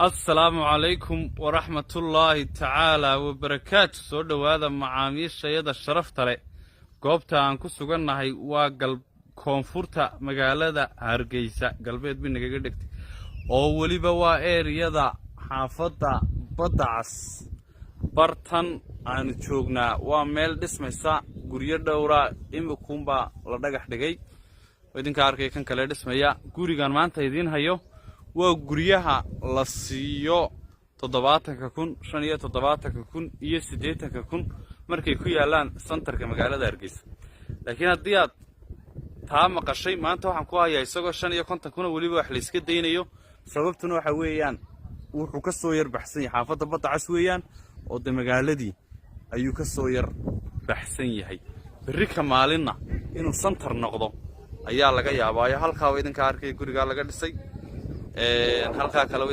السلام عليكم ورحمة الله تعالى وبركاته. سو دhowaada macaamiishayada sharafta leh. goobta aan ku sugannahay waa koonfurta magaalada Hargeysa, galbeed bi nagaga dhigtay oo waliba waa eeriyada xaafada Badda Cas. bartan aan joognaa waa meel dhismaysa guriyo dhowra imikuunba la dhagax dhigay. idinka arkay kan kale dhismaya gurigan maanta idin hayo waa guryaha la siiyo 70,000, 75,000 iyo 80,000 markay ku yaalaan santarka magaalada Hargeysa. laakiin haddii aad taa maqashay maanta waxaan ku hayaa isagoo 55,000 waliba wax la iska deynayo. sababtuna waxa weeyaan wuxuu ka soo yar baxsan yahay xaafada Badda Cas weeyaan oo magaaladii ayuu ka soo yar baxsan yahay. berri ka maalinna inuu santar noqdo ayaa laga yaabaa. halkaa idinka arkay guriga laga dhisay halkaa kale